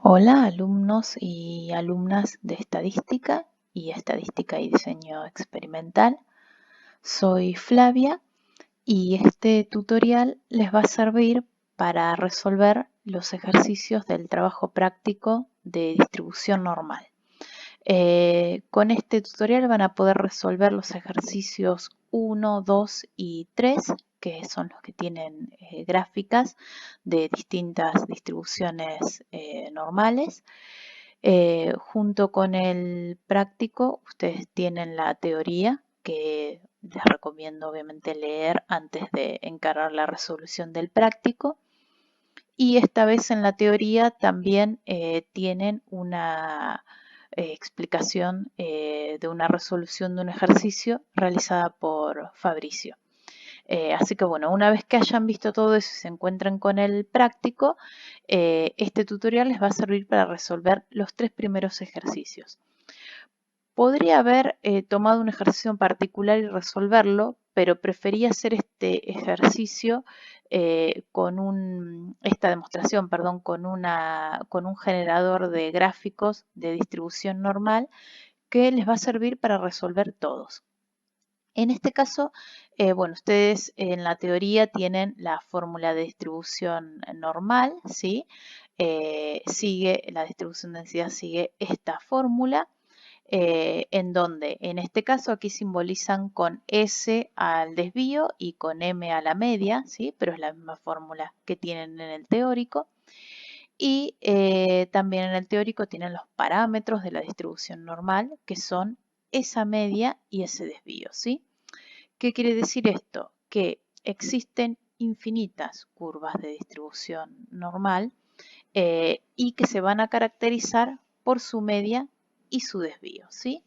Hola, alumnos y alumnas de estadística y diseño experimental. Soy Flavia y este tutorial les va a servir para resolver los ejercicios del trabajo práctico de distribución normal. Con este tutorial van a poder resolver los ejercicios 1, 2 y 3, que son los que tienen gráficas de distintas distribuciones normales. Junto con el práctico, ustedes tienen la teoría, que les recomiendo obviamente leer antes de encarar la resolución del práctico. Y esta vez en la teoría también tienen una explicación de una resolución de un ejercicio realizada por Fabricio. Así que bueno, una vez que hayan visto todo eso y se encuentren con el práctico, este tutorial les va a servir para resolver los 3 primeros ejercicios. Podría haber tomado un ejercicio en particular y resolverlo, pero preferí hacer este ejercicio esta demostración, perdón, con un generador de gráficos de distribución normal que les va a servir para resolver todos. En este caso, bueno, ustedes en la teoría tienen la fórmula de distribución normal, ¿sí? La distribución de densidad sigue esta fórmula, en donde en este caso aquí simbolizan con S al desvío y con M a la media, ¿sí? Pero es la misma fórmula que tienen en el teórico. Y también en el teórico tienen los parámetros de la distribución normal, que son esa media y ese desvío, ¿sí? ¿Qué quiere decir esto? Que existen infinitas curvas de distribución normal y que se van a caracterizar por su media y su desvío, ¿sí?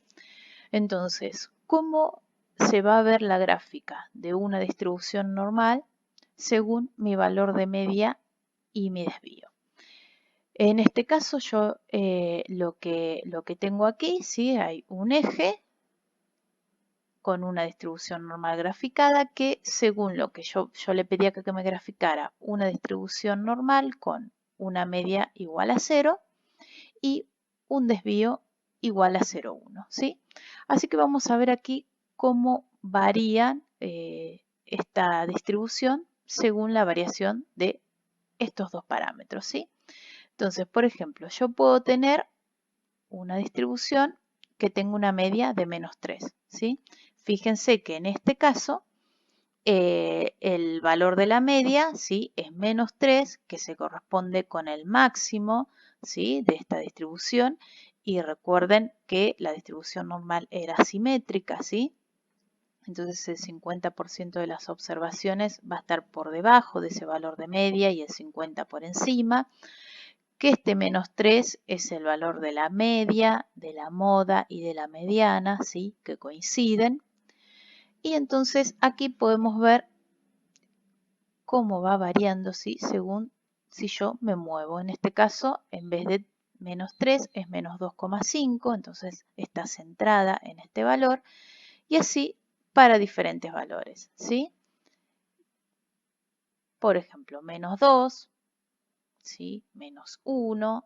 Entonces, ¿cómo se va a ver la gráfica de una distribución normal según mi valor de media y mi desvío? En este caso yo lo que tengo aquí, ¿sí? Hay un eje con una distribución normal graficada que según lo que yo le pedía que me graficara una distribución normal con una media igual a 0 y un desvío igual a 0,1, ¿sí? Así que vamos a ver aquí cómo varía esta distribución según la variación de estos dos parámetros, ¿sí? Entonces, por ejemplo, yo puedo tener una distribución que tenga una media de -3, ¿sí? Fíjense que en este caso el valor de la media, ¿sí? Es -3, que se corresponde con el máximo, ¿sí? De esta distribución. Y recuerden que la distribución normal era simétrica, ¿sí? Entonces el 50% de las observaciones va a estar por debajo de ese valor de media y el 50% por encima. Que este -3 es el valor de la media, de la moda y de la mediana, ¿sí? Que coinciden. Y entonces aquí podemos ver cómo va variando, ¿sí? Según si yo me muevo. En este caso, en vez de -3 es -2,5, entonces está centrada en este valor. Y así para diferentes valores, ¿sí? Por ejemplo, -2, ¿sí? -1,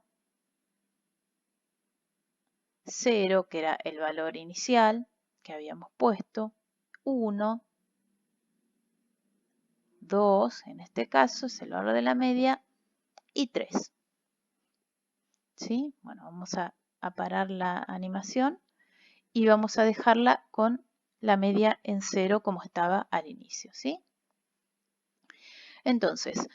0, que era el valor inicial que habíamos puesto, 1, 2, en este caso es el valor de la media, y 3. ¿Sí? Bueno, vamos a parar la animación y vamos a dejarla con la media en 0 como estaba al inicio, ¿sí? Entonces,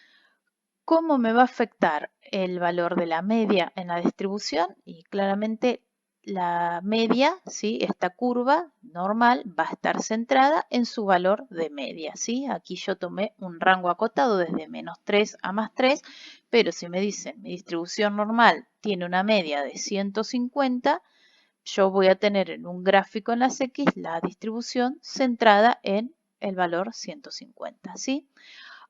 ¿cómo me va a afectar el valor de la media en la distribución? Y claramente la media, ¿sí? Esta curva normal va a estar centrada en su valor de media, ¿sí? Aquí yo tomé un rango acotado desde -3 a +3, pero si me dicen mi distribución normal tiene una media de 150, yo voy a tener en un gráfico en las X la distribución centrada en el valor 150, ¿sí?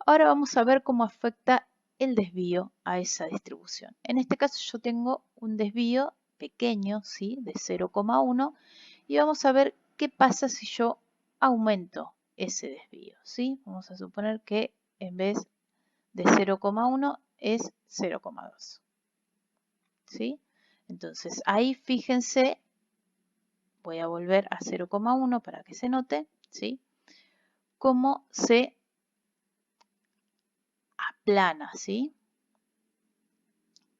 Ahora vamos a ver cómo afecta el desvío a esa distribución. En este caso yo tengo un desvío pequeño, ¿sí? De 0,1 y vamos a ver qué pasa si yo aumento ese desvío, ¿sí? Vamos a suponer que en vez de 0,1 es 0,2. ¿sí? Entonces ahí fíjense, voy a volver a 0,1 para que se note, ¿sí? Cómo se aplana, ¿sí?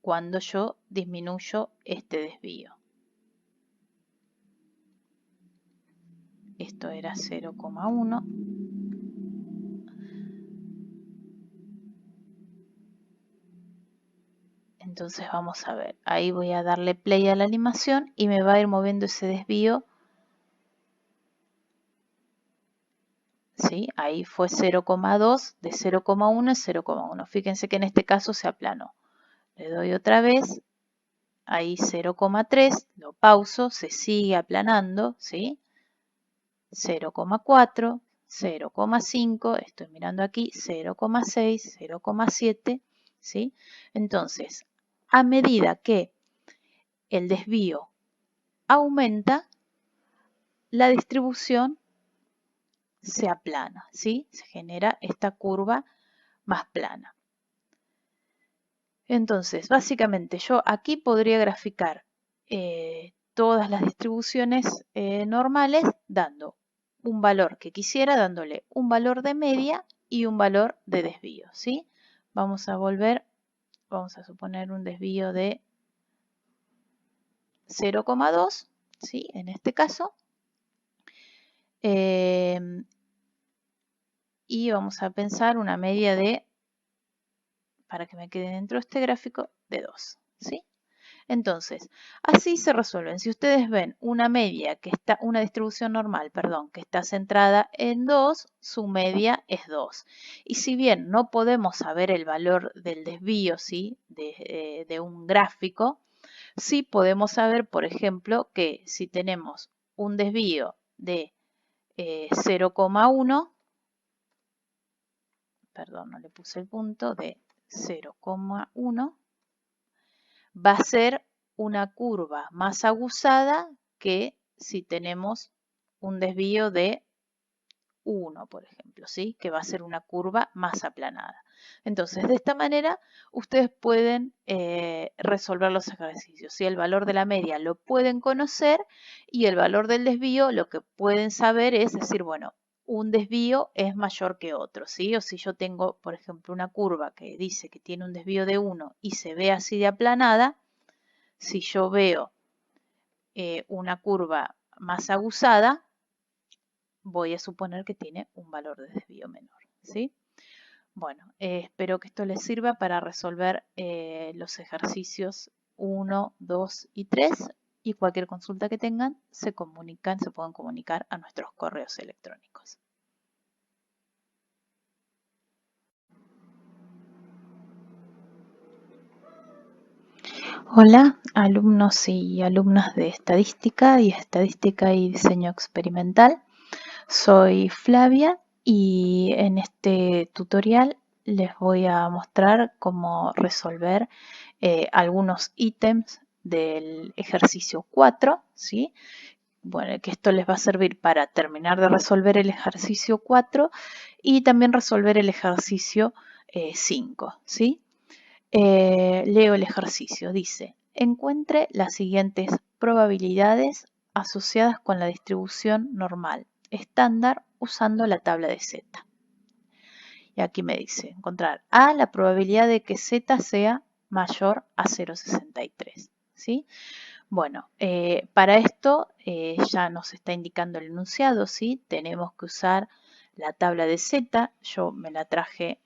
Cuando yo disminuyo este desvío. Esto era 0,1. Entonces vamos a ver, ahí voy a darle play a la animación y me va a ir moviendo ese desvío. ¿Sí? Ahí fue 0,2, de 0,1 es 0,1. Fíjense que en este caso se aplanó. Le doy otra vez, ahí 0,3, lo pauso, se sigue aplanando, ¿sí? 0,4, 0,5, estoy mirando aquí, 0,6, 0,7, ¿sí? Entonces, a medida que el desvío aumenta, la distribución se aplana, ¿sí? Se genera esta curva más plana. Entonces, básicamente yo aquí podría graficar todas las distribuciones normales dando un valor que quisiera, dándole un valor de media y un valor de desvío, ¿sí? Vamos a volver, vamos a suponer un desvío de 0,2, ¿sí? En este caso. Y vamos a pensar una media de, para que me quede dentro de este gráfico, de 2, ¿sí? Entonces, así se resuelven. Si ustedes ven una media que está, una distribución normal, perdón, que está centrada en 2, su media es 2. Y si bien no podemos saber el valor del desvío, ¿sí? de un gráfico, sí podemos saber, por ejemplo, que si tenemos un desvío de 0,1, perdón, no le puse el punto, de 0,1, va a ser una curva más aguzada que si tenemos un desvío de 1, por ejemplo, ¿sí? Que va a ser una curva más aplanada. Entonces, de esta manera, ustedes pueden resolver los ejercicios. ¿Sí? El valor de la media lo pueden conocer y el valor del desvío lo que pueden saber es decir, bueno, un desvío es mayor que otro, ¿sí? O si yo tengo, por ejemplo, una curva que dice que tiene un desvío de 1 y se ve así de aplanada, si yo veo una curva más aguzada, voy a suponer que tiene un valor de desvío menor, ¿sí? Bueno, espero que esto les sirva para resolver los ejercicios 1, 2 y 3 y cualquier consulta que tengan se pueden comunicar a nuestros correos electrónicos. Hola, alumnos y alumnas de estadística y diseño experimental. Soy Flavia y en este tutorial les voy a mostrar cómo resolver algunos ítems del ejercicio 4, ¿sí? Bueno, que esto les va a servir para terminar de resolver el ejercicio 4 y también resolver el ejercicio 5, ¿sí? Leo el ejercicio. Dice, encuentre las siguientes probabilidades asociadas con la distribución normal estándar usando la tabla de Z. Y aquí me dice, encontrar A, la probabilidad de que Z sea mayor a 0,63. ¿Sí? Bueno, para esto ya nos está indicando el enunciado, ¿sí? Tenemos que usar la tabla de Z. Yo me la traje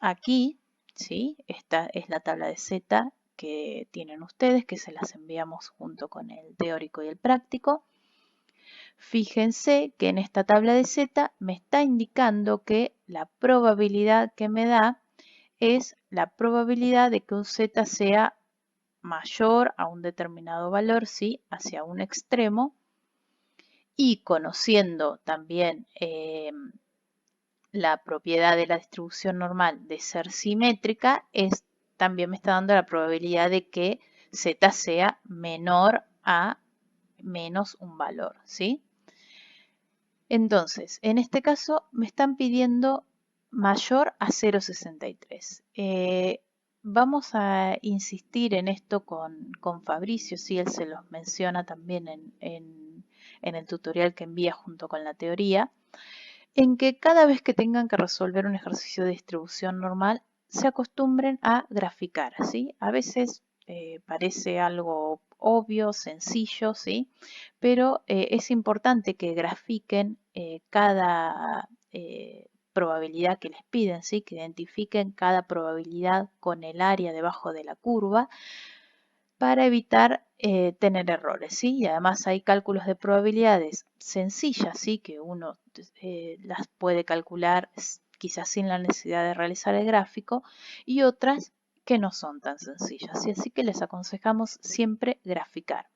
aquí, ¿sí? Esta es la tabla de Z que tienen ustedes, que se las enviamos junto con el teórico y el práctico. Fíjense que en esta tabla de Z me está indicando que la probabilidad que me da es la probabilidad de que un Z sea mayor a un determinado valor, ¿sí? Hacia un extremo. Y conociendo también la propiedad de la distribución normal de ser simétrica, también me está dando la probabilidad de que Z sea menor a menos un valor, ¿sí? Entonces, en este caso me están pidiendo mayor a 0,63. vamos a insistir en esto con Fabricio, sí, él se los menciona también en el tutorial que envía junto con la teoría, en que cada vez que tengan que resolver un ejercicio de distribución normal, se acostumbren a graficar, ¿sí? A veces parece algo obvio, sencillo, ¿sí? Pero es importante que grafiquen cada probabilidad que les piden, ¿sí? Que identifiquen cada probabilidad con el área debajo de la curva para evitar tener errores, ¿sí? Y además hay cálculos de probabilidades sencillas, ¿sí? Que uno las puede calcular quizás sin la necesidad de realizar el gráfico, y otras que no son tan sencillas, ¿sí? Así que les aconsejamos siempre graficar.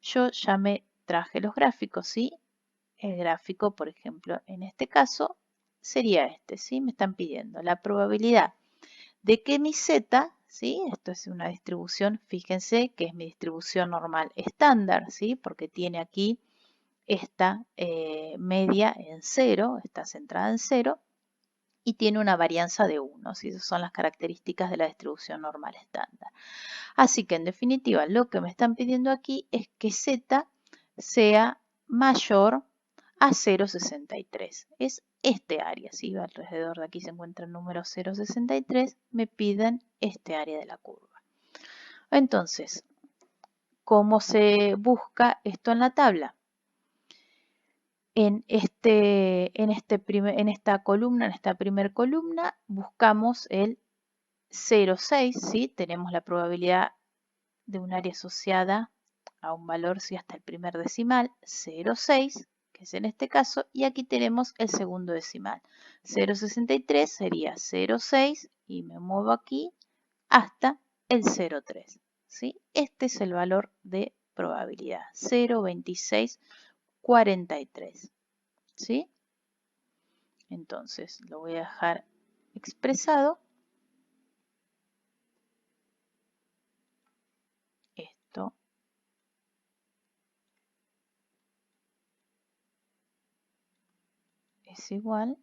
Yo ya me traje los gráficos, ¿sí? El gráfico, por ejemplo, en este caso sería este, ¿sí? Me están pidiendo la probabilidad de que mi z, ¿sí? Esto es una distribución, fíjense que es mi distribución normal estándar, ¿sí? Porque tiene aquí esta media en 0, está centrada en 0, y tiene una varianza de 1, ¿sí? Esas son las características de la distribución normal estándar. Así que en definitiva lo que me están pidiendo aquí es que z sea mayor a 0,63. Es este área, ¿sí? Alrededor de aquí se encuentra el número 0,63, me piden este área de la curva. Entonces, ¿cómo se busca esto en la tabla? En esta columna, en esta primera columna, buscamos el 0,6, ¿sí? Tenemos la probabilidad de un área asociada a un valor, ¿sí? Hasta el primer decimal, 0,6, que es en este caso, y aquí tenemos el segundo decimal. 0,63 sería 0,6 y me muevo aquí hasta el 0,3, ¿sí? Este es el valor de probabilidad, 0,2643, ¿sí? Entonces lo voy a dejar expresado. Esto es igual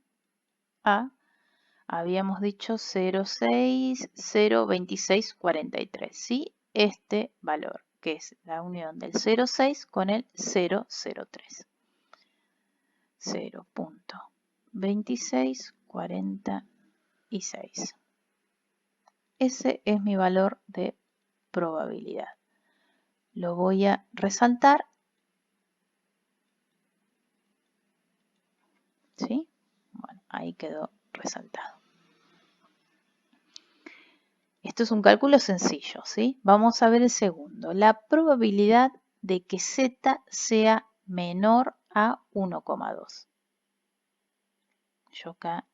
a, habíamos dicho 0,6, 0,2643, ¿sí? Este valor, que es la unión del 0,6 con el 0,03. 0.2646. Ese es mi valor de probabilidad. Lo voy a resaltar, ¿sí? Bueno, ahí quedó resaltado. Esto es un cálculo sencillo, ¿sí? Vamos a ver el segundo. La probabilidad de que z sea menor a 1,2. Yo acá,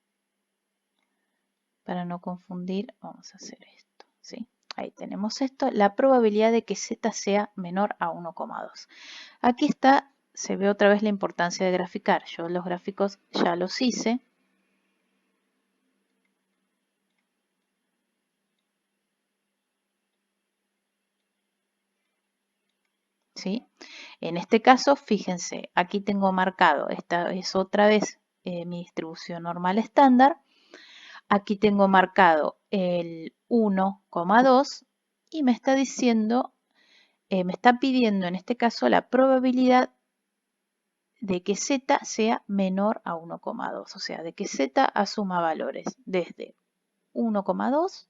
para no confundir, vamos a hacer esto, ¿sí? Ahí tenemos esto, la probabilidad de que z sea menor a 1,2. Aquí está, se ve otra vez la importancia de graficar. Yo los gráficos ya los hice. ¿Sí? En este caso, fíjense, aquí tengo marcado, esta es otra vez mi distribución normal estándar. Aquí tengo marcado el 1,2 y me está diciendo, me está pidiendo en este caso la probabilidad de que z sea menor a 1,2, o sea, de que z asuma valores desde 1,2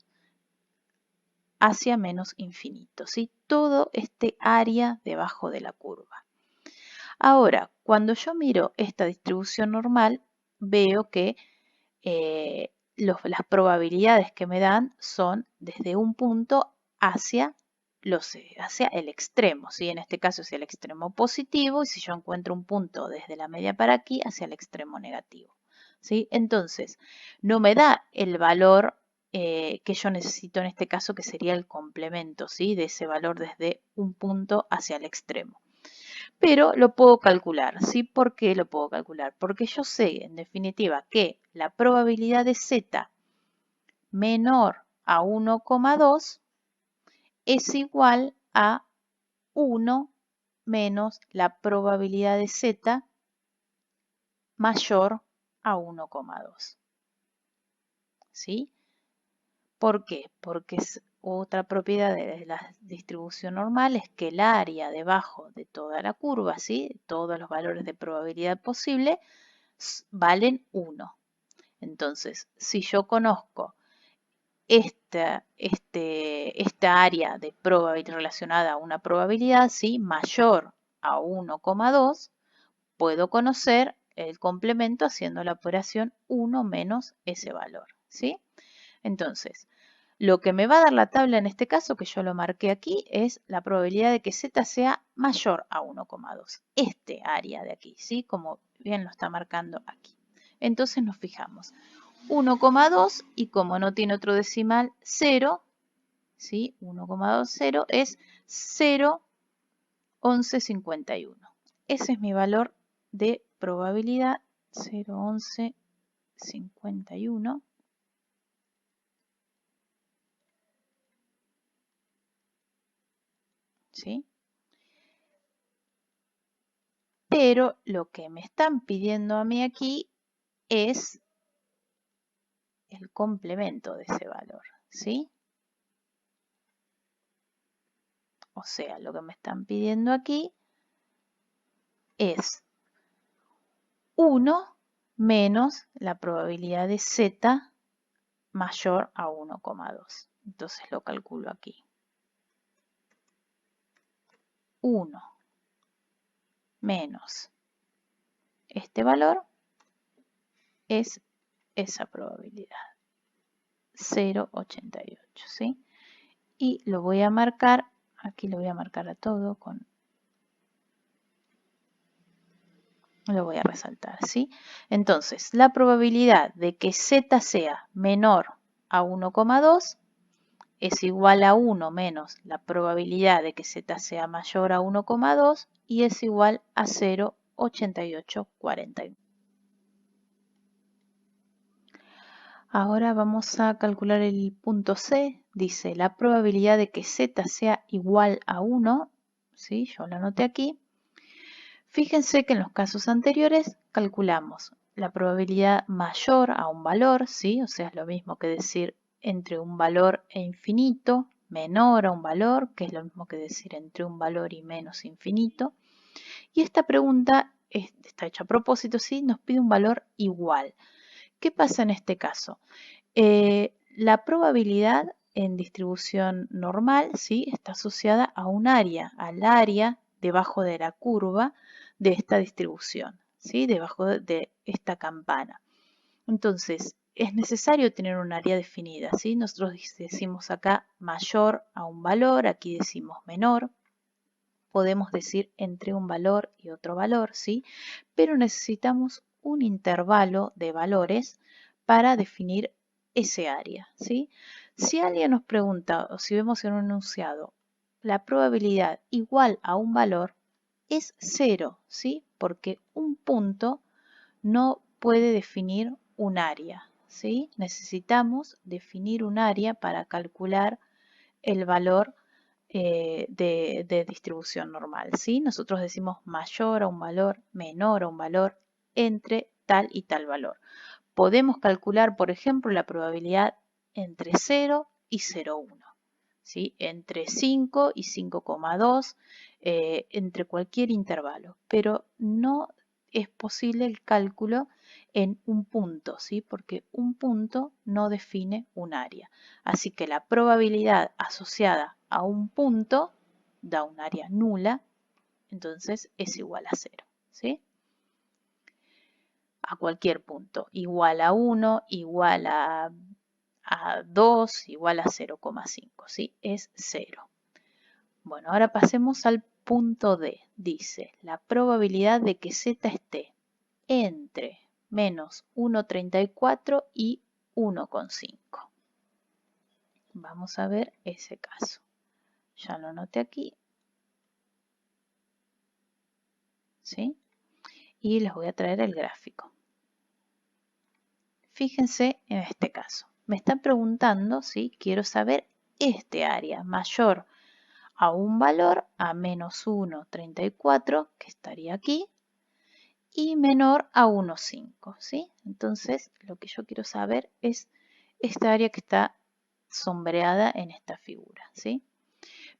hacia menos infinito, ¿sí? Todo este área debajo de la curva. Ahora, cuando yo miro esta distribución normal, veo que las probabilidades que me dan son desde un punto hacia el extremo, ¿sí? En este caso es el extremo positivo, y si yo encuentro un punto desde la media para aquí, hacia el extremo negativo, ¿sí? Entonces, no me da el valor que yo necesito en este caso, que sería el complemento, ¿sí? De ese valor desde un punto hacia el extremo. Pero lo puedo calcular, ¿sí? ¿Por qué lo puedo calcular? Porque yo sé, en definitiva, que la probabilidad de z menor a 1,2 es igual a 1 menos la probabilidad de z mayor a 1,2. ¿Sí? ¿Por qué? Porque es otra propiedad de la distribución normal es que el área debajo de toda la curva, ¿sí? Todos los valores de probabilidad posible valen 1. Entonces, si yo conozco esta área de probabilidad relacionada a una probabilidad, ¿sí? Mayor a 1,2, puedo conocer el complemento haciendo la operación 1 menos ese valor, ¿sí? Entonces, lo que me va a dar la tabla en este caso, que yo lo marqué aquí, es la probabilidad de que z sea mayor a 1,2. Este área de aquí, ¿sí? Como bien lo está marcando aquí. Entonces nos fijamos. 1,2 y como no tiene otro decimal, 0, ¿sí? 1,20 es 0,1151. Ese es mi valor de probabilidad, 0,1151. ¿Sí? Pero lo que me están pidiendo a mí aquí es el complemento de ese valor, ¿sí? O sea, lo que me están pidiendo aquí es 1 menos la probabilidad de z mayor a 1,2. Entonces lo calculo aquí. 1 menos este valor es esa probabilidad, 0,88, ¿sí? Y lo voy a marcar, aquí lo voy a marcar a todo con, lo voy a resaltar, ¿sí? Entonces, la probabilidad de que z sea menor a 1,2 es igual a 1 menos la probabilidad de que z sea mayor a 1,2 y es igual a 0,8841. Ahora vamos a calcular el punto C. Dice la probabilidad de que z sea igual a 1, ¿sí? Yo lo anoté aquí. Fíjense que en los casos anteriores calculamos la probabilidad mayor a un valor, ¿sí? O sea, es lo mismo que decir entre un valor e infinito, menor a un valor, que es lo mismo que decir entre un valor y menos infinito. Y esta pregunta está hecha a propósito, ¿sí? Nos pide un valor igual. ¿Qué pasa en este caso? La probabilidad en distribución normal, ¿sí? Está asociada a un área, al área debajo de la curva de esta distribución, ¿sí? Debajo de esta campana. Entonces, es necesario tener un área definida, ¿sí? Nosotros decimos acá mayor a un valor, aquí decimos menor. Podemos decir entre un valor y otro valor, ¿sí? Pero necesitamos un intervalo de valores para definir ese área, ¿sí? Si alguien nos pregunta o si vemos en un enunciado la probabilidad igual a un valor, es 0, ¿sí? Porque un punto no puede definir un área, ¿sí? Necesitamos definir un área para calcular el valor de distribución normal, ¿sí? Nosotros decimos mayor a un valor, menor a un valor, entre tal y tal valor. Podemos calcular, por ejemplo, la probabilidad entre 0 y 0,1, ¿sí? Entre 5 y 5,2, entre cualquier intervalo, pero no es posible el cálculo en un punto, ¿sí? Porque un punto no define un área. Así que la probabilidad asociada a un punto da un área nula, entonces es igual a 0, ¿sí? A cualquier punto, igual a 1, igual a 2, igual a 0,5, ¿sí? Es 0. Bueno, ahora pasemos al punto D. Dice, la probabilidad de que z esté entre menos 1,34 y 1,5. Vamos a ver ese caso. Ya lo anoté aquí, ¿sí? Y les voy a traer el gráfico. Fíjense en este caso. Me están preguntando si quiero saber este área mayor a un valor a menos 1,34, que estaría aquí, y menor a 1,5, ¿sí? Entonces, lo que yo quiero saber es esta área que está sombreada en esta figura, ¿sí?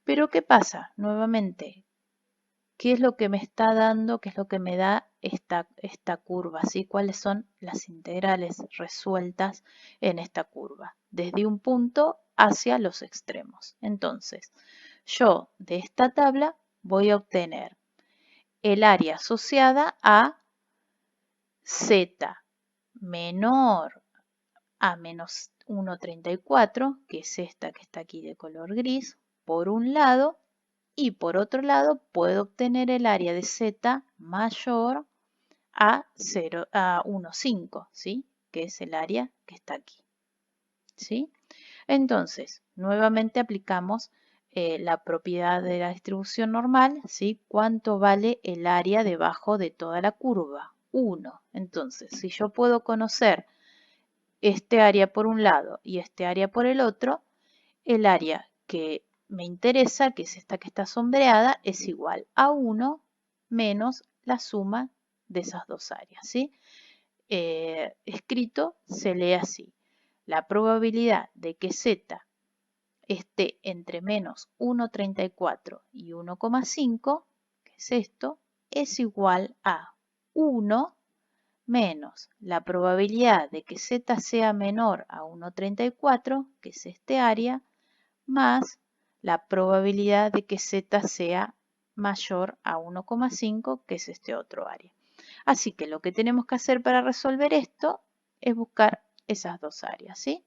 Pero ¿qué pasa? Nuevamente, ¿qué es lo que me está dando? ¿Qué es lo que me da esta curva? ¿Sí? ¿Cuáles son las integrales resueltas en esta curva? Desde un punto hacia los extremos. Entonces, yo de esta tabla voy a obtener el área asociada a z menor a menos 1,34, que es esta que está aquí de color gris, por un lado, y por otro lado puedo obtener el área de z mayor a 1,5, ¿sí? Que es el área que está aquí, ¿sí? Entonces, nuevamente aplicamos la propiedad de la distribución normal, ¿sí? ¿Cuánto vale el área debajo de toda la curva? 1. Entonces, si yo puedo conocer este área por un lado y este área por el otro, el área que me interesa, que es esta que está sombreada, es igual a 1 menos la suma de esas dos áreas, ¿sí? Escrito se lee así. La probabilidad de que z esté entre menos 1,34 y 1,5, que es esto, es igual a 1 menos la probabilidad de que z sea menor a 1,34, que es este área, más la probabilidad de que z sea mayor a 1,5, que es este otro área. Así que lo que tenemos que hacer para resolver esto es buscar esas dos áreas, ¿sí?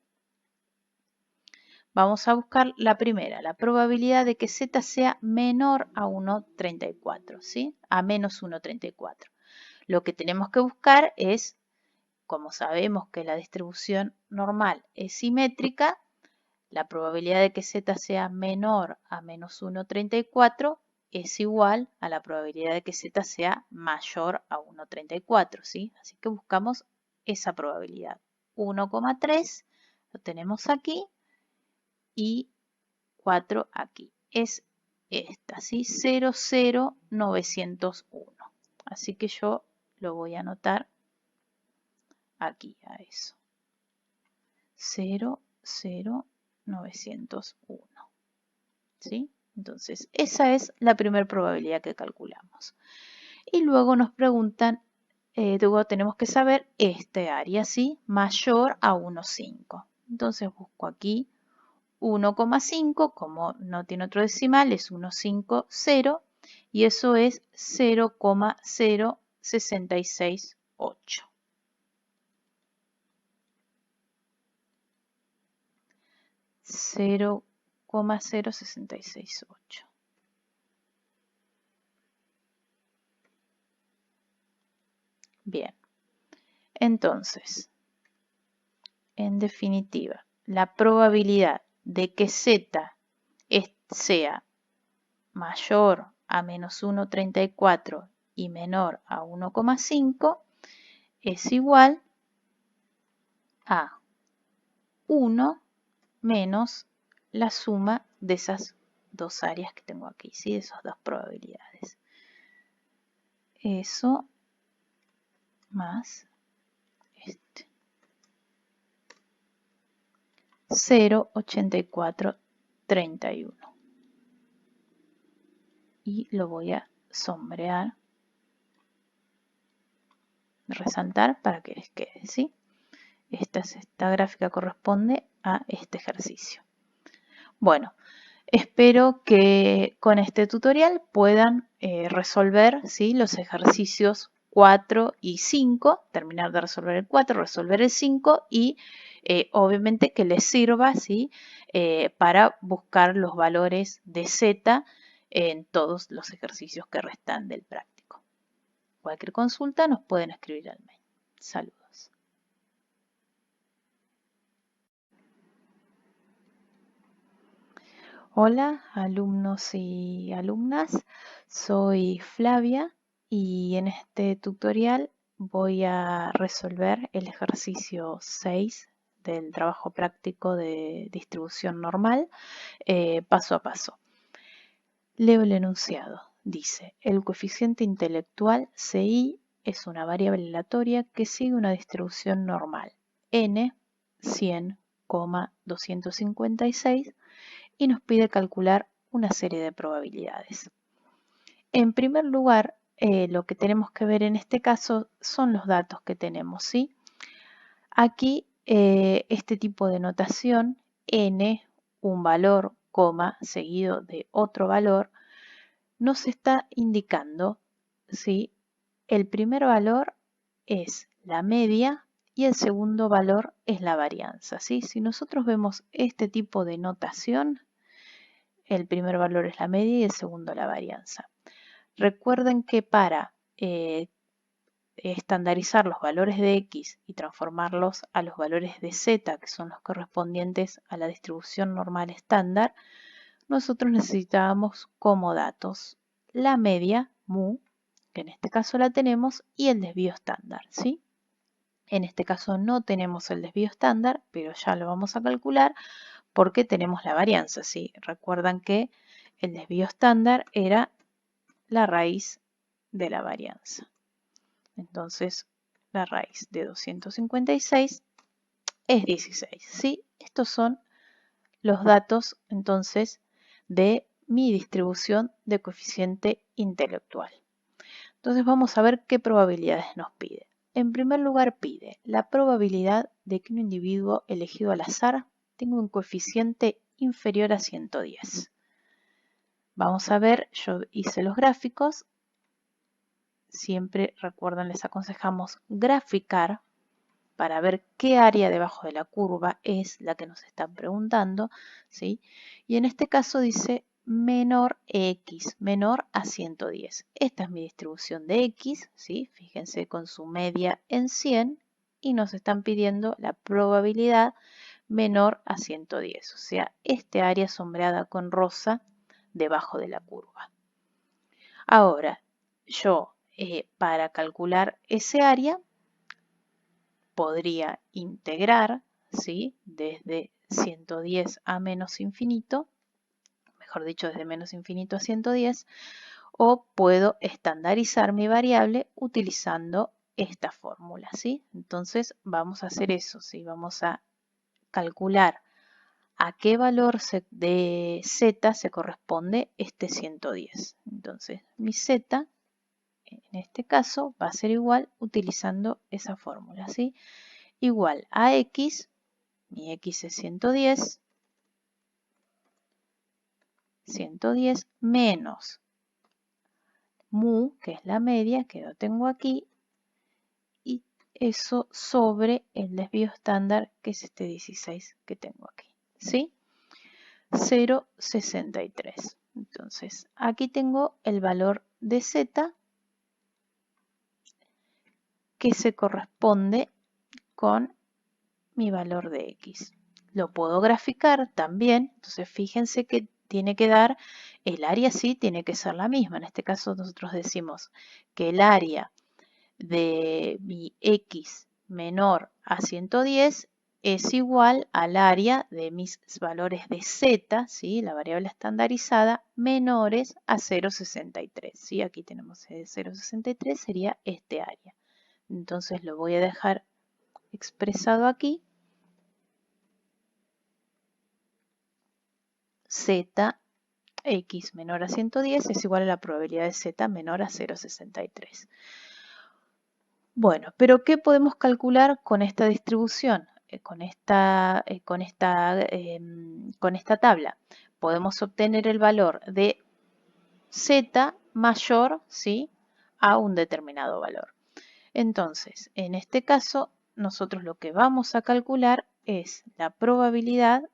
Vamos a buscar la primera, la probabilidad de que z sea menor a 1,34, ¿sí? A menos 1,34. Lo que tenemos que buscar es, como sabemos que la distribución normal es simétrica, la probabilidad de que z sea menor a menos 1,34 es igual a la probabilidad de que z sea mayor a 1,34, ¿sí? Así que buscamos esa probabilidad. 1,3 lo tenemos aquí y 4 aquí. Es esta, ¿sí? 0,0901. Así que yo lo voy a anotar aquí a eso. 0,0901. ¿Sí? Entonces, esa es la primera probabilidad que calculamos. Y luego nos preguntan, luego tenemos que saber este área, ¿sí? Mayor a 1,5. Entonces busco aquí 1,5, como no tiene otro decimal, es 1,50 y eso es 0,0668. 0,0668. Bien, entonces, en definitiva, la probabilidad de que z sea mayor a menos 1,34 y menor a 1,5 es igual a 1 menos la suma de esas dos áreas que tengo aquí, ¿sí? De esas dos probabilidades. Eso más este. 0,8431. Y lo voy a sombrear, resaltar para que les quede, ¿sí? Esta gráfica corresponde a este ejercicio. Bueno, espero que con este tutorial puedan resolver, ¿sí? Los ejercicios 4 y 5, terminar de resolver el 4, resolver el 5 y obviamente que les sirva, ¿sí? Para buscar los valores de z en todos los ejercicios que restan del práctico. Cualquier consulta nos pueden escribir al mail. Saludos. Hola, alumnos y alumnas. Soy Flavia y en este tutorial voy a resolver el ejercicio 6 del trabajo práctico de distribución normal paso a paso. Leo el enunciado. Dice, el coeficiente intelectual CI es una variable aleatoria que sigue una distribución normal, n, 100, 256 y nos pide calcular una serie de probabilidades. En primer lugar, lo que tenemos que ver en este caso son los datos que tenemos, ¿sí? Aquí, este tipo de notación, n, un valor, coma, seguido de otro valor, nos está indicando, ¿sí? El primer valor es la media y el segundo valor es la varianza, ¿sí? Si nosotros vemos este tipo de notación, el primer valor es la media y el segundo la varianza. Recuerden que para estandarizar los valores de X y transformarlos a los valores de Z, que son los correspondientes a la distribución normal estándar, nosotros necesitábamos como datos la media, mu, que en este caso la tenemos, y el desvío estándar, ¿sí? En este caso no tenemos el desvío estándar, pero ya lo vamos a calcular porque tenemos la varianza, ¿sí? Recuerdan que el desvío estándar era la raíz de la varianza. Entonces, la raíz de 256 es 16, ¿sí? Estos son los datos, entonces, de mi distribución de coeficiente intelectual. Entonces, vamos a ver qué probabilidades nos pide. En primer lugar, pide la probabilidad de que un individuo elegido al azar tenga un coeficiente inferior a 110. Vamos a ver, yo hice los gráficos. Siempre, recuerden, les aconsejamos graficar para ver qué área debajo de la curva es la que nos están preguntando, ¿sí? Y en este caso dice menor X, menor a 110. Esta es mi distribución de X, ¿sí? Fíjense con su media en 100 y nos están pidiendo la probabilidad menor a 110, o sea, este área sombreada con rosa debajo de la curva. Ahora, yo para calcular ese área podría integrar, ¿sí? Desde 110 a menos infinito, mejor dicho, desde menos infinito a 110, o puedo estandarizar mi variable utilizando esta fórmula, ¿sí? Entonces vamos a hacer eso, ¿sí? Vamos a calcular a qué valor de z se corresponde este 110. Entonces mi z en este caso va a ser igual utilizando esa fórmula, ¿sí? Igual a x, mi x es 110, 110 menos mu, que es la media, que lo tengo aquí, y eso sobre el desvío estándar, que es este 16 que tengo aquí, ¿sí? 0,63. Entonces, aquí tengo el valor de z que se corresponde con mi valor de x. Lo puedo graficar también, entonces fíjense que tiene que dar, el área sí tiene que ser la misma. En este caso nosotros decimos que el área de mi x menor a 110 es igual al área de mis valores de z, ¿sí? La variable estandarizada, menores a 0,63. ¿Sí? Aquí tenemos 0,63, sería este área. Entonces lo voy a dejar expresado aquí. Z x menor a 110 es igual a la probabilidad de z menor a 0,63. Bueno, pero ¿qué podemos calcular con esta distribución? Con esta tabla. Podemos obtener el valor de z mayor, ¿sí?, a un determinado valor. Entonces, en este caso, nosotros lo que vamos a calcular es la probabilidad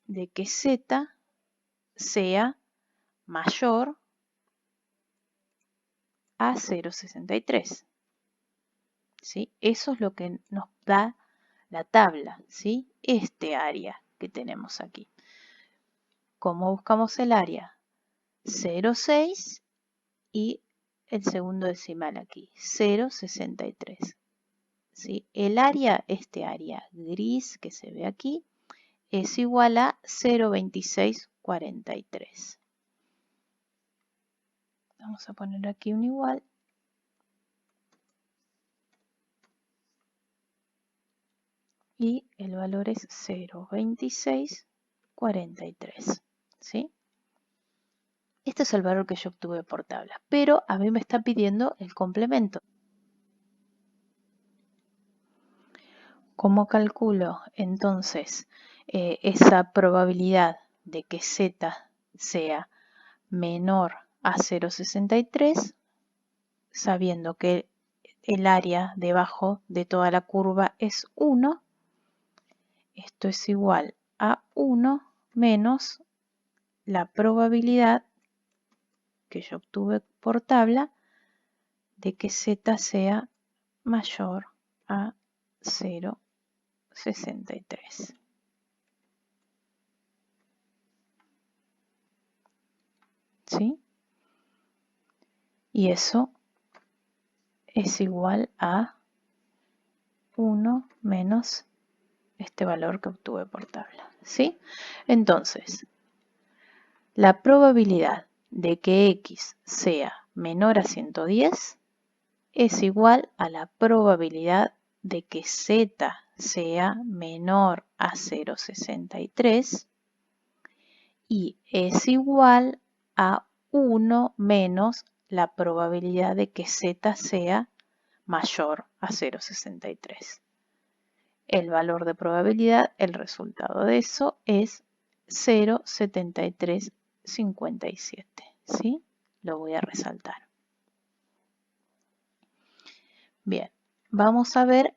de que z sea mayor a 0,63. ¿Sí? Eso es lo que nos da la tabla, ¿sí? Este área que tenemos aquí. ¿Cómo buscamos el área? 0,6 y el segundo decimal aquí, 0,63. ¿Sí? El área, este área gris que se ve aquí, es igual a 0,2643. Vamos a poner aquí un igual. y el valor es 0,2643, ¿sí? Este es el valor que yo obtuve por tabla, pero a mí me está pidiendo el complemento. ¿Cómo calculo entonces esa probabilidad de que z sea menor a 0,63, sabiendo que el área debajo de toda la curva es 1? Esto es igual a 1 menos la probabilidad que yo obtuve por tabla de que z sea mayor a 0,63. ¿Sí? Y eso es igual a 1 menos este valor que obtuve por tabla. ¿Sí? Entonces, la probabilidad de que x sea menor a 110 es igual a la probabilidad de que z sea menor a 0,63 y es igual a 1 menos la probabilidad de que z sea mayor a 0,63. El valor de probabilidad, el resultado de eso es 0,7357. ¿Sí? Lo voy a resaltar. Bien, vamos a ver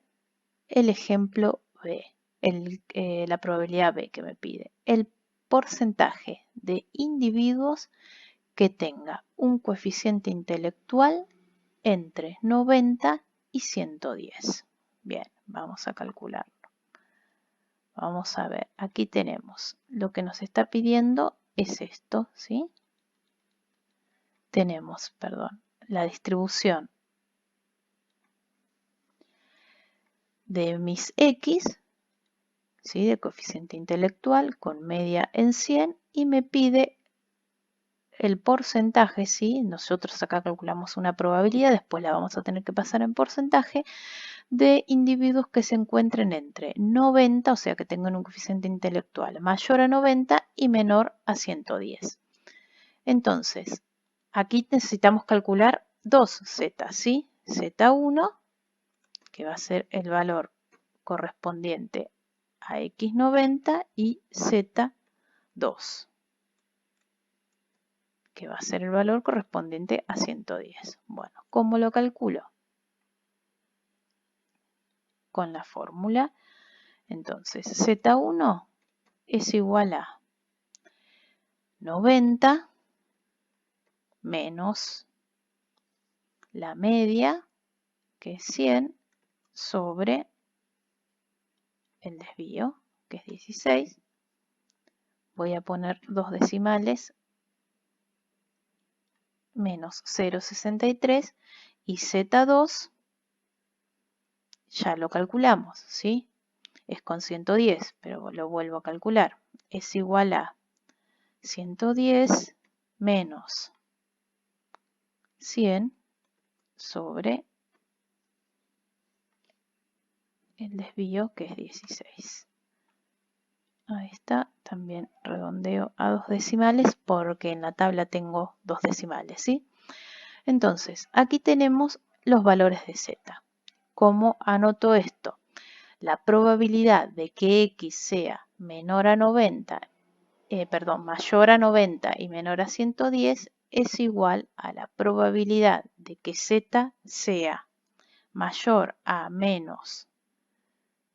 el ejemplo B, la probabilidad B que me pide. El porcentaje de individuos que tenga un coeficiente intelectual entre 90 y 110. Bien, vamos a calcularlo. Vamos a ver, aquí tenemos lo que nos está pidiendo es esto, ¿sí? Tenemos, perdón, la distribución de mis X, ¿sí? De coeficiente intelectual con media en 100 y me pide el porcentaje, ¿sí? Nosotros acá calculamos una probabilidad, después la vamos a tener que pasar en porcentaje, de individuos que se encuentren entre 90, o sea que tengan un coeficiente intelectual mayor a 90 y menor a 110. Entonces, aquí necesitamos calcular dos z, ¿sí? Z1, que va a ser el valor correspondiente a x90, y Z2, que va a ser el valor correspondiente a 110. Bueno, ¿cómo lo calculo? Con la fórmula. Entonces, Z1 es igual a 90 menos la media, que es 100, sobre el desvío, que es 16. Voy a poner dos decimales, menos 0,63, y Z2 ya lo calculamos, ¿sí? Es con 110, pero lo vuelvo a calcular. Es igual a 110 menos 100 sobre el desvío, que es 16. Ahí está, también redondeo a dos decimales porque en la tabla tengo dos decimales, ¿sí? Entonces, aquí tenemos los valores de z. ¿Cómo anoto esto? La probabilidad de que x sea menor a 90, mayor a 90 y menor a 110 es igual a la probabilidad de que z sea mayor a menos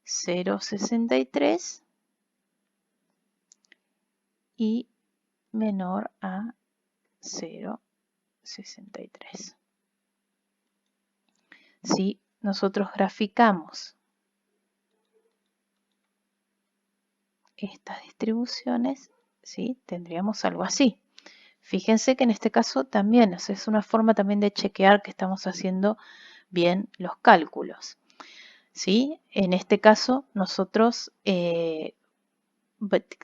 0,63 y menor a 0,63. Si nosotros graficamos estas distribuciones, ¿sí? Tendríamos algo así. Fíjense que en este caso también es una forma también de chequear que estamos haciendo bien los cálculos, ¿sí? En este caso nosotros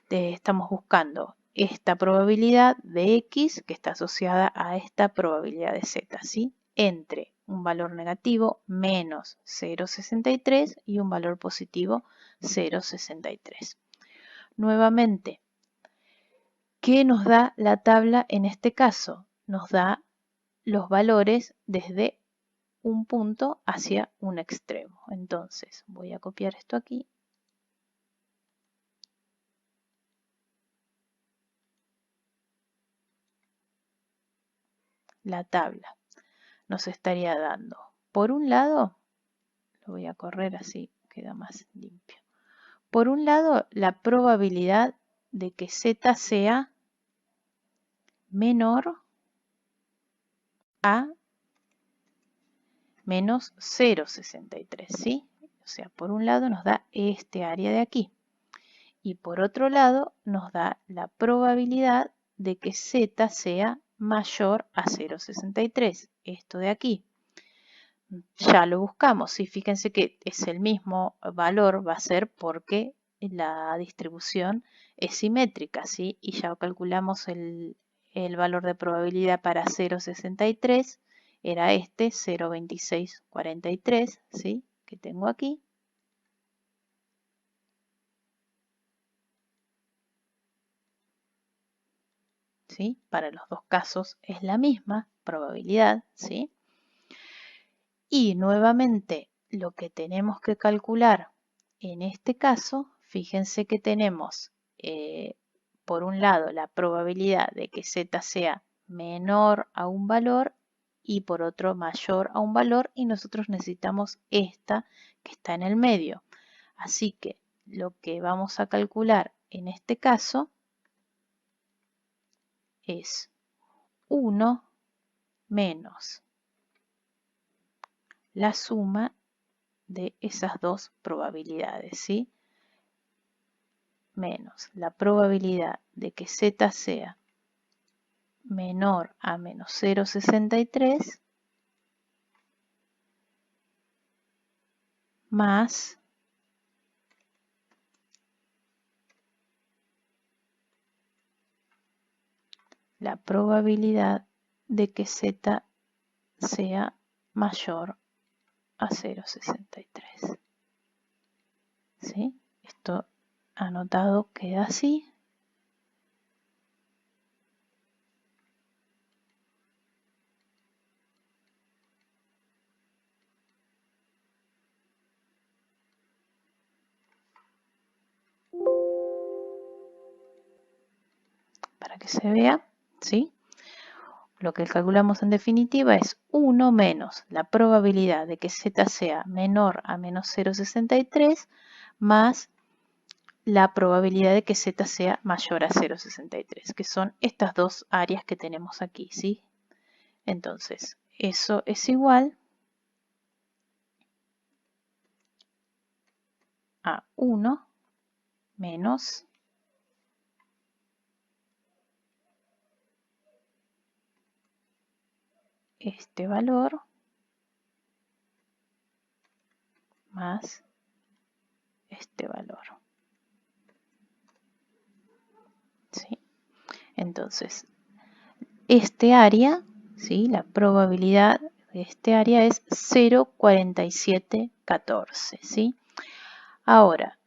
estamos buscando esta probabilidad de x que está asociada a esta probabilidad de z, ¿sí? Entre un valor negativo menos 0,63 y un valor positivo 0,63. Nuevamente, ¿qué nos da la tabla en este caso? Nos da los valores desde un punto hacia un extremo. Entonces, voy a copiar esto aquí. La tabla nos estaría dando, por un lado, lo voy a correr así, queda más limpio. Por un lado, la probabilidad de que Z sea menor a menos 0,63, ¿sí? O sea, por un lado nos da este área de aquí. Y por otro lado nos da la probabilidad de que Z sea mayor a 0,63, esto de aquí. Ya lo buscamos, y fíjense que es el mismo valor, va a ser porque la distribución es simétrica, ¿sí? Y ya calculamos el valor de probabilidad para 0,63, era este, 0,2643, ¿sí? Que tengo aquí. ¿Sí? Para los dos casos es la misma probabilidad, ¿sí? Y nuevamente lo que tenemos que calcular en este caso, fíjense que tenemos por un lado la probabilidad de que Z sea menor a un valor y por otro mayor a un valor, y nosotros necesitamos esta que está en el medio. Así que lo que vamos a calcular en este caso es 1 menos la suma de esas dos probabilidades, ¿sí? Menos la probabilidad de que Z sea menor a menos 0,63 más la probabilidad de que Z sea mayor a 0,63. ¿Sí? Esto anotado queda así. Para que se vea, ¿sí? Lo que calculamos en definitiva es 1 menos la probabilidad de que Z sea menor a menos 0,63 más la probabilidad de que Z sea mayor a 0,63, que son estas dos áreas que tenemos aquí, ¿sí? Entonces, eso es igual a 1 menos este valor más este valor. ¿Sí? Entonces, este área, ¿sí? La probabilidad de este área es 0,4714, ¿sí? Ahora,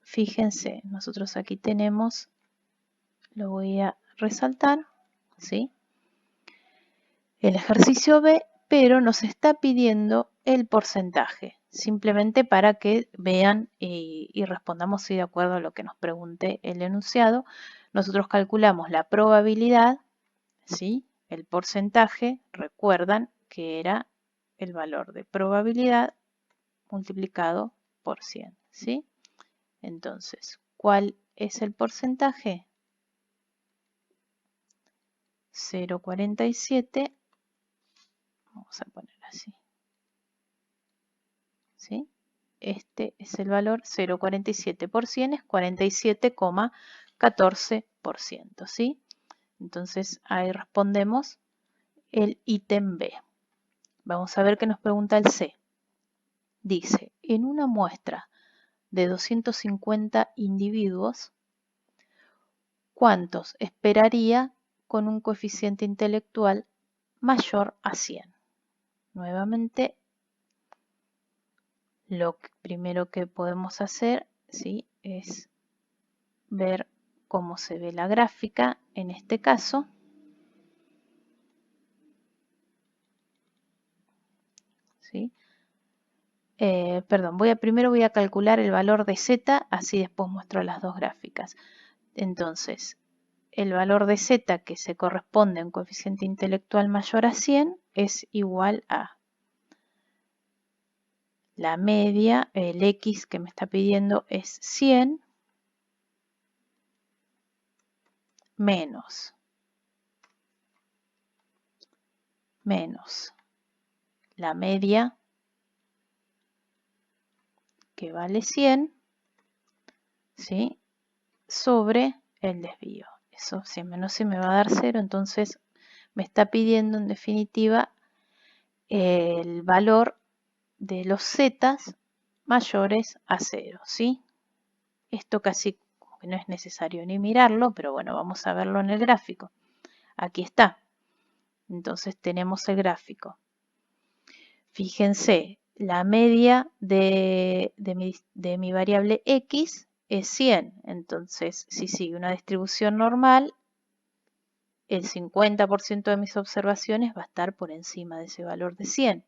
fíjense, nosotros aquí tenemos, lo voy a resaltar, ¿sí? El ejercicio B, pero nos está pidiendo el porcentaje, simplemente para que vean y respondamos si de acuerdo a lo que nos pregunte el enunciado. Nosotros calculamos la probabilidad, ¿sí? El porcentaje, recuerdan que era el valor de probabilidad multiplicado por 100, ¿sí? Entonces, ¿cuál es el porcentaje? 0,47, vamos a poner así, ¿sí? Este es el valor 0,47 por 100, es 47,14%, ¿sí? Entonces ahí respondemos el ítem B. Vamos a ver qué nos pregunta el C. Dice, en una muestra de 250 individuos, ¿cuántos esperaría con un coeficiente intelectual mayor a 100? nuevamente, lo primero que podemos hacer, ¿sí?, es ver cómo se ve la gráfica en este caso. ¿Sí? Perdón, primero voy a calcular el valor de z, así después muestro las dos gráficas. Entonces, el valor de z que se corresponde a un coeficiente intelectual mayor a 100 es igual a la media, el x que me está pidiendo es 100, menos la media, que vale 100, ¿sí?, sobre el desvío. Eso si no se me va a dar 0, entonces me está pidiendo en definitiva el valor de los zetas mayores a 0, ¿sí? Esto casi que no es necesario ni mirarlo, pero bueno, vamos a verlo en el gráfico. Aquí está. Entonces tenemos el gráfico. Fíjense, la media de mi variable x es 100. Entonces, si sigue una distribución normal, el 50% de mis observaciones va a estar por encima de ese valor de 100.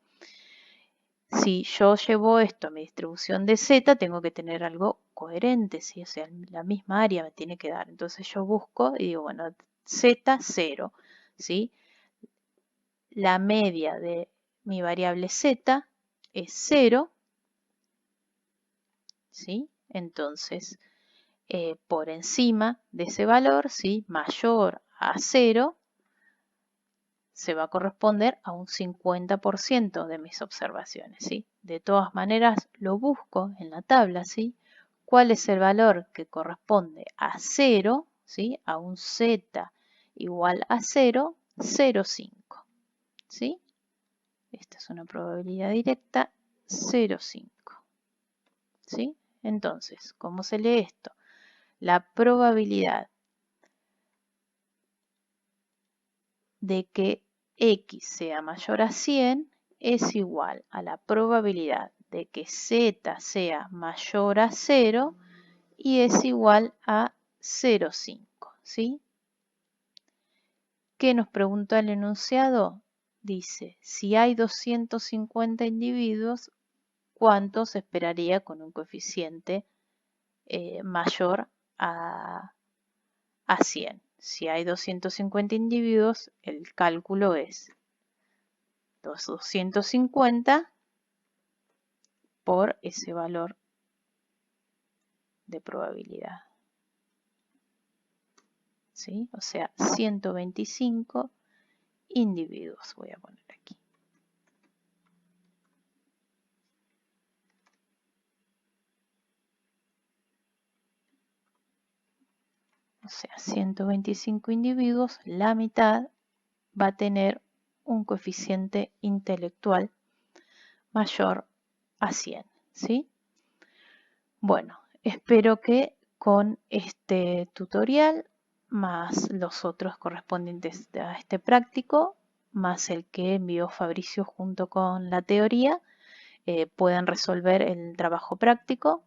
Si yo llevo esto a mi distribución de z, tengo que tener algo coherente, ¿sí? O sea, la misma área me tiene que dar. Entonces yo busco y digo, bueno, z 0, ¿sí? La media de mi variable z es 0, ¿sí? Entonces, por encima de ese valor, ¿sí?, mayor a 0, se va a corresponder a un 50% de mis observaciones, ¿sí? De todas maneras, lo busco en la tabla, ¿sí? ¿Cuál es el valor que corresponde a 0, ¿sí?, a un z igual a 0, 0,5, ¿sí? Esta es una probabilidad directa, 0,5, ¿sí? Entonces, ¿cómo se lee esto? La probabilidad de que x sea mayor a 100 es igual a la probabilidad de que z sea mayor a 0 y es igual a 0,5, ¿sí? ¿Qué nos pregunta el enunciado? Dice, si hay 250 individuos, ¿cuántos esperaría con un coeficiente mayor a 100? Si hay 250 individuos, el cálculo es 250 por ese valor de probabilidad, ¿sí? O sea, 125 individuos voy a poner aquí. O sea, 125 individuos, la mitad va a tener un coeficiente intelectual mayor a 100, ¿sí? Bueno, espero que con este tutorial, más los otros correspondientes a este práctico, más el que envió Fabricio junto con la teoría, puedan resolver el trabajo práctico.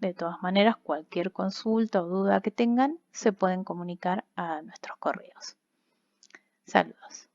De todas maneras, cualquier consulta o duda que tengan, se pueden comunicar a nuestros correos. Saludos.